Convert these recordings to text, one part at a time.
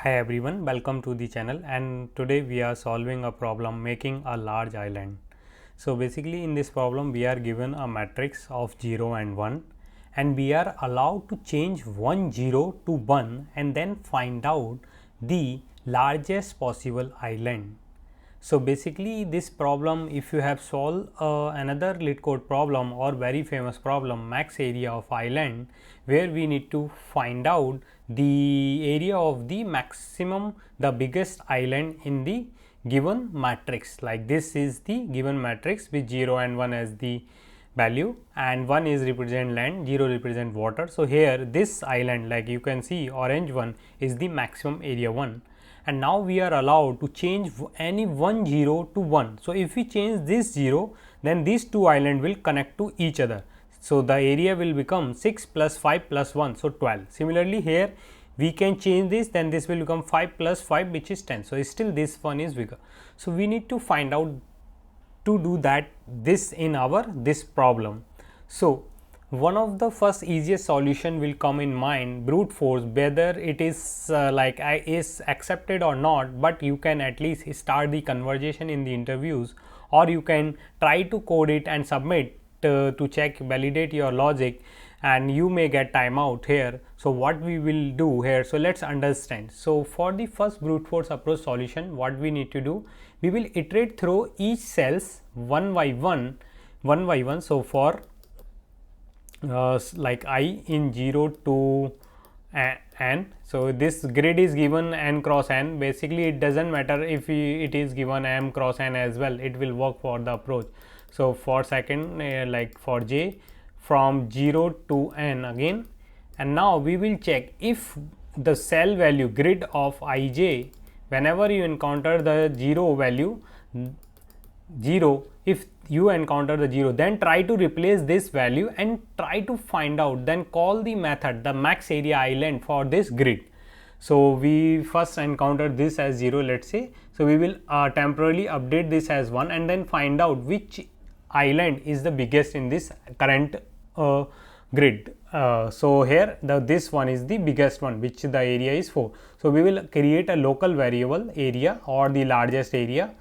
Hi everyone, welcome to the channel, and today we are solving a problem making a large island. So basically in this problem we are given a matrix of 0 and 1 and we are allowed to change 1 0 to 1 and then find out the largest possible island. So basically this problem, if you have solved another Leetcode problem or very famous problem, max area of island, where we need to find out the area of the maximum, the biggest island in the given matrix. Like this is the given matrix with 0 and 1 as the value, and 1 is represent land, 0 represent water. So here this island, like you can see orange one, is the maximum area 1. And now we are allowed to change any one 0 to 1. So if we change this 0, then these two islands will connect to each other. So the area will become 6 plus 5 plus 1, so 12. Similarly here we can change this, then this will become 5 plus 5, which is 10. So still this one is bigger. So we need to find out to do that this in our this problem. So one of the first easiest solution will come in mind, brute force, whether it is is accepted or not, but you can at least start the conversation in the interviews, or you can try to code it and submit to check, validate your logic, and you may get timeout here. So what we will do here, so let's understand. So for the first brute force approach solution, what we need to do, we will iterate through each cells one by one. So for like I in 0 to n, so this grid is given n cross n. Basically it doesn't matter if it is given m cross n as well, it will work for the approach. So for second, like for j from 0 to n again, and now we will check if the cell value grid of ij, whenever you encounter the 0 value 0, if you encounter the 0, then try to replace this value and try to find out, then call the method the max area island for this grid. So we first encounter this as 0, let's say. So we will temporarily update this as 1 and then find out which island is the biggest in this current grid. So here this one is the biggest one, which the area is 4. So we will create a local variable area or the largest area,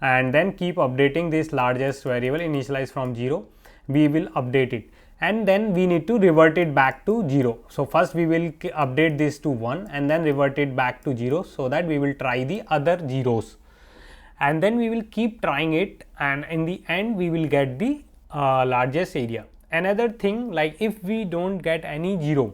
and then keep updating this largest variable, initialize from 0, we will update it, and then we need to revert it back to 0. So first we will update this to 1 and then revert it back to 0, so that we will try the other zeros, and then we will keep trying it, and in the end we will get the largest area. Another thing, like if we don't get any 0,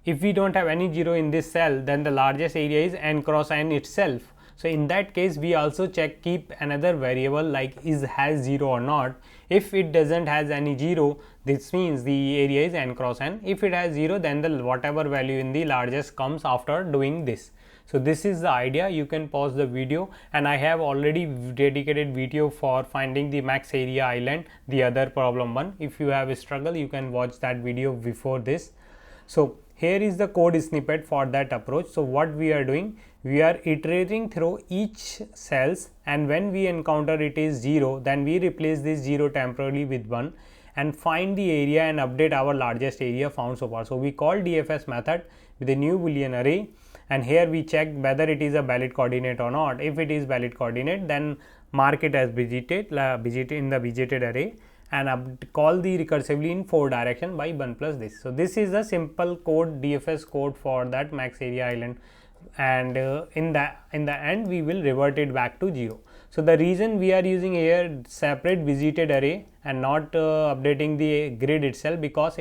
if we don't have any 0 in this cell, then the largest area is n cross n itself. So in that case we also check, keep another variable like is has 0 or not. If it doesn't has any 0, this means the area is n cross n. If it has 0, then the whatever value in the largest comes after doing this. So this is the idea. You can pause the video, and I have already dedicated video for finding the max area island, the other problem one. If you have a struggle, you can watch that video before this. So here is the code snippet for that approach. So what we are doing, we are iterating through each cells, and when we encounter it is 0, then we replace this 0 temporarily with 1 and find the area and update our largest area found so far. So we call DFS method with a new boolean array, and here we check whether it is a valid coordinate or not. If it is valid coordinate, then mark it as visited in the visited array, and call the recursively in 4 direction by 1 plus this. So this is a simple code, DFS code for that max area island, and in the end we will revert it back to 0. So the reason we are using here separate visited array and not updating the grid itself, because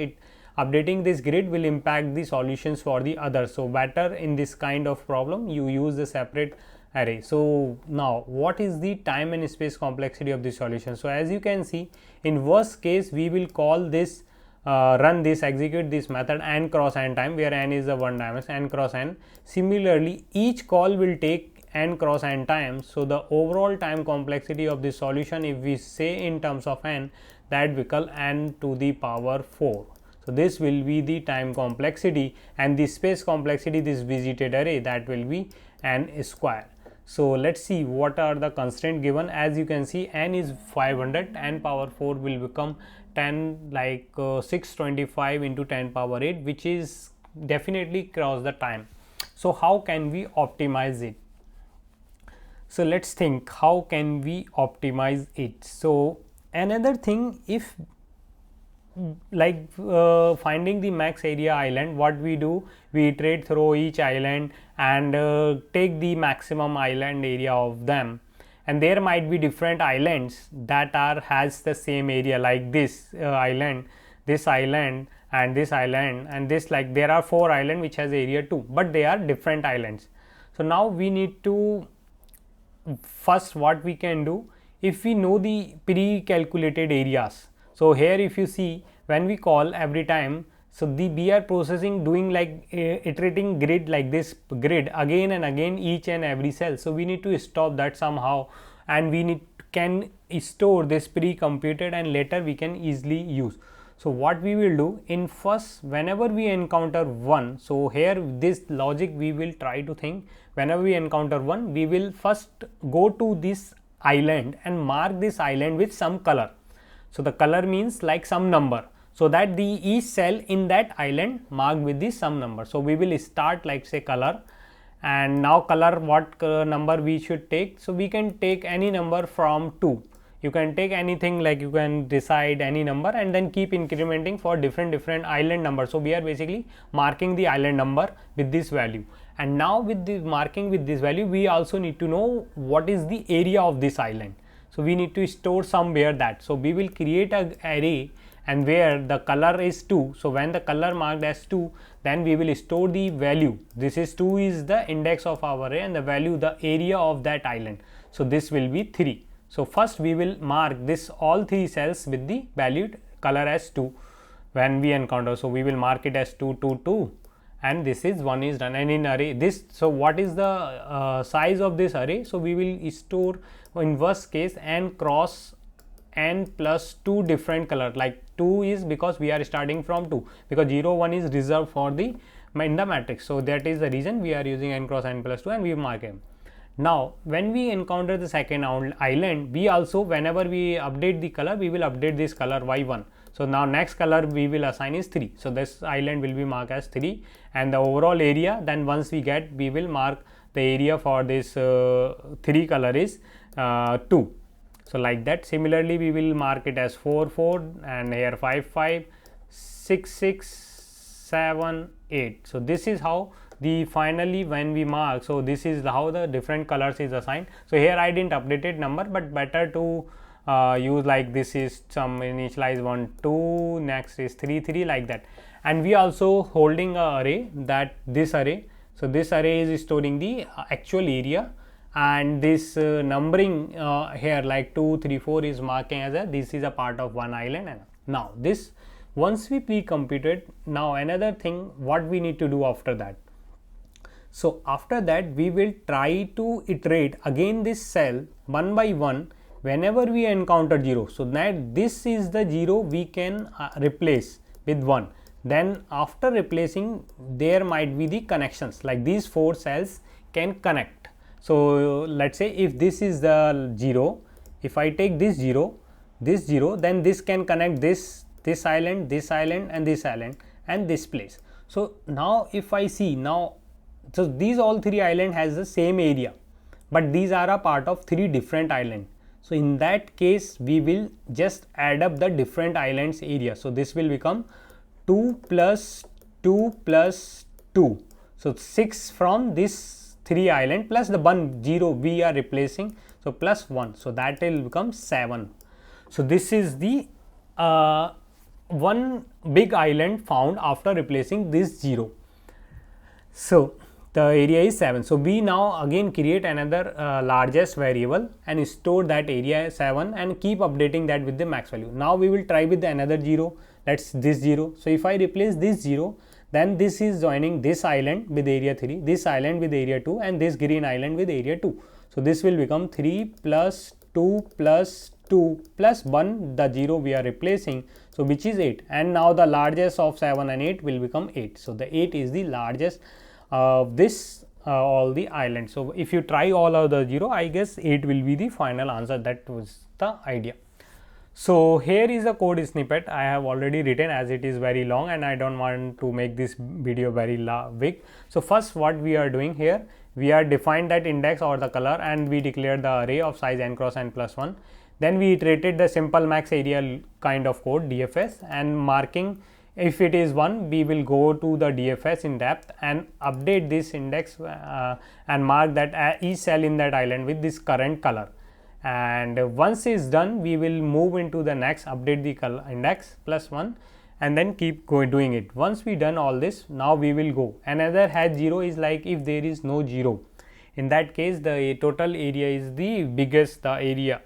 updating this grid will impact the solutions for the others. So better in this kind of problem you use the separate array. So now what is the time and space complexity of the solution? So as you can see, in worst case we will call this run this, execute this method n cross n time, where n is the one dimension, n cross n. Similarly each call will take n cross n times. So the overall time complexity of the solution, if we say in terms of n, that we call n to the power 4. So this will be the time complexity, and the space complexity, this visited array, that will be n square. So let's see what are the constraints given. As you can see, n is 500, n power 4 will become 10, like 625 into 10 power 8, which is definitely cross the time. So how can we optimize it? So let's think, how can we optimize it? So another thing, if finding the max area island, what we do, we iterate through each island and take the maximum island area of them, and there might be different islands that are has the same area, like this island, this island, and this island, and this, like there are 4 islands which has area 2, but they are different islands. So now we need to, first what we can do, if we know the pre-calculated areas. So here if you see, when we call every time, so we are processing, doing like iterating grid, like this grid again and again, each and every cell. So we need to stop that somehow, and we can store this pre-computed, and later we can easily use. So what we will do, in first, whenever we encounter 1, so here this logic we will try to think, whenever we encounter 1, we will first go to this island and mark this island with some color. So the color means like some number, so that the each cell in that island marked with the some number. So we will start like say color, and now color, what number we should take? So we can take any number from 2. You can take anything, like you can decide any number and then keep incrementing for different island numbers. So we are basically marking the island number with this value, and now with the marking with this value, we also need to know what is the area of this island. So we need to store somewhere that. So we will create a array, and where the color is 2. So when the color marked as 2, then we will store the value. This is 2 is the index of our array, and the value, the area of that island. So this will be 3. So first we will mark this all 3 cells with the valued color as 2 when we encounter. So we will mark it as 2, 2, 2, and this is 1 is done. And in array this, so what is the size of this array? So we will store, in worst case, n cross n plus 2 different color, like 2 is because we are starting from 2, because 0, 1 is reserved for the in the matrix. So that is the reason we are using n cross n plus 2, and we mark them. Now when we encounter the second island, we also, whenever we update the color, we will update this color y1. So now next color we will assign is 3. So this island will be marked as 3, and the overall area, then once we get, we will mark the area for this 3 color is 2. So like that. Similarly we will mark it as 4, 4, and here 5, 5, 6, 6, 7, 8. So this is how the finally when we mark, so this is how the different colors is assigned. So here I didn't updated number, but better to use like this is some initialize 1, 2, next is 3, 3, like that. And we also holding a array, that this array. So this array is storing the actual area, and this numbering here like 2, 3, 4 is marking as a, this is a part of one island. And now this, once we pre-computed, now another thing what we need to do after that. So after that we will try to iterate again this cell one by one whenever we encounter 0. So that this is the 0 we can replace with 1. Then after replacing, there might be the connections, like these 4 cells can connect. So let's say if this is the 0, if I take this 0, then this can connect this island, this island, and this island, and this place. So now if I see now, so these all 3 island has the same area, but these are a part of 3 different island. So in that case we will just add up the different islands area. So this will become 2 plus 2 plus 2. So 6 from this 3 island plus the 1 0 we are replacing, so plus 1. So that will become 7. So this is the one big island found after replacing this 0. So the area is 7. So we now again create another largest variable and store that area 7 and keep updating that with the max value. Now we will try with another 0, that's this 0. So if I replace this 0, then this is joining this island with area 3, this island with area 2, and this green island with area 2. So this will become 3 plus 2 plus 2 plus 1, the 0 we are replacing, so which is 8. And now the largest of 7 and 8 will become 8. So the 8 is the largest of this all the islands. So if you try all of the 0, I guess 8 will be the final answer. That was the idea. So here is a code snippet I have already written, as it is very long and I don't want to make this video very big. So first what we are doing here, we are defined that index or the color, and we declared the array of size n cross n plus 1. Then we iterated the simple max area kind of code DFS, and marking if it is 1, we will go to the DFS in depth and update this index and mark that each cell in that island with this current color. And once is done, we will move into the next, update the color index plus 1, and then keep doing it. Once we done all this, now we will go. Another hash 0 is like if there is no 0, in that case the total area is the biggest, the area.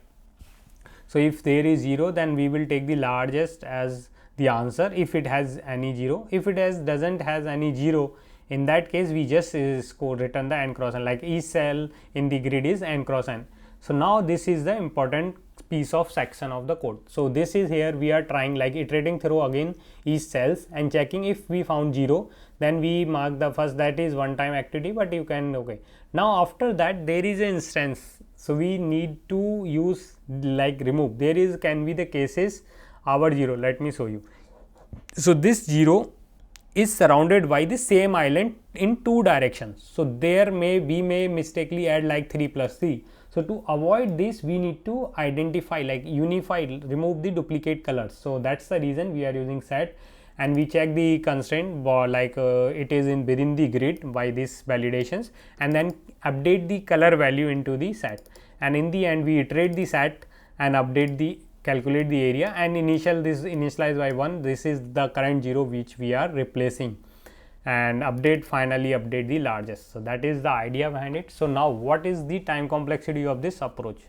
So if there is 0, then we will take the largest as the answer if it has any 0. If it doesn't has any 0, in that case we just return the n cross n, like each cell in the grid is n cross n. So now this is the important piece of section of the code. So this is here we are trying, like iterating through again each cells and checking if we found 0, then we mark the first, that is one time activity, but you can okay. Now after that there is an instance, so we need to use like remove. There is can be the cases our 0, let me show you. So this 0 is surrounded by the same island in 2 directions. So there we may mistakenly add like 3 plus 3. So to avoid this, we need to identify, like unify, remove the duplicate colors. So that's the reason we are using set, and we check the constraint like it is in within the grid by these validations, and then update the color value into the set. And in the end, we iterate the set and update the calculate the area, and initialize by 1. This is the current 0 which we are replacing, and finally update the largest. So that is the idea behind it. So now what is the time complexity of this approach?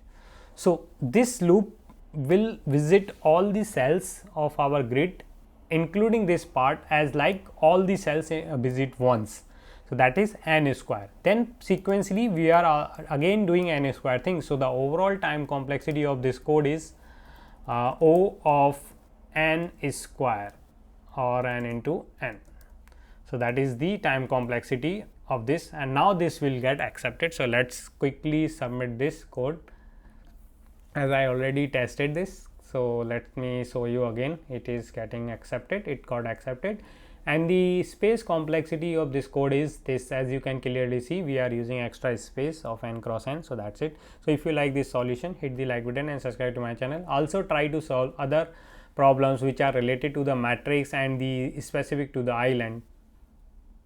So this loop will visit all the cells of our grid, including this part, as like all the cells visit once. So that is n square. Then sequentially we are again doing n square thing. So the overall time complexity of this code is O of n square, or n into n. So that is the time complexity of this, and now this will get accepted. So let's quickly submit this code, as I already tested this. So let me show you again, it is getting accepted, it got accepted. And the space complexity of this code is this, as you can clearly see, we are using extra space of n cross n. So that's it. So if you like this solution, hit the like button and subscribe to my channel. Also try to solve other problems which are related to the matrix and the specific to the island.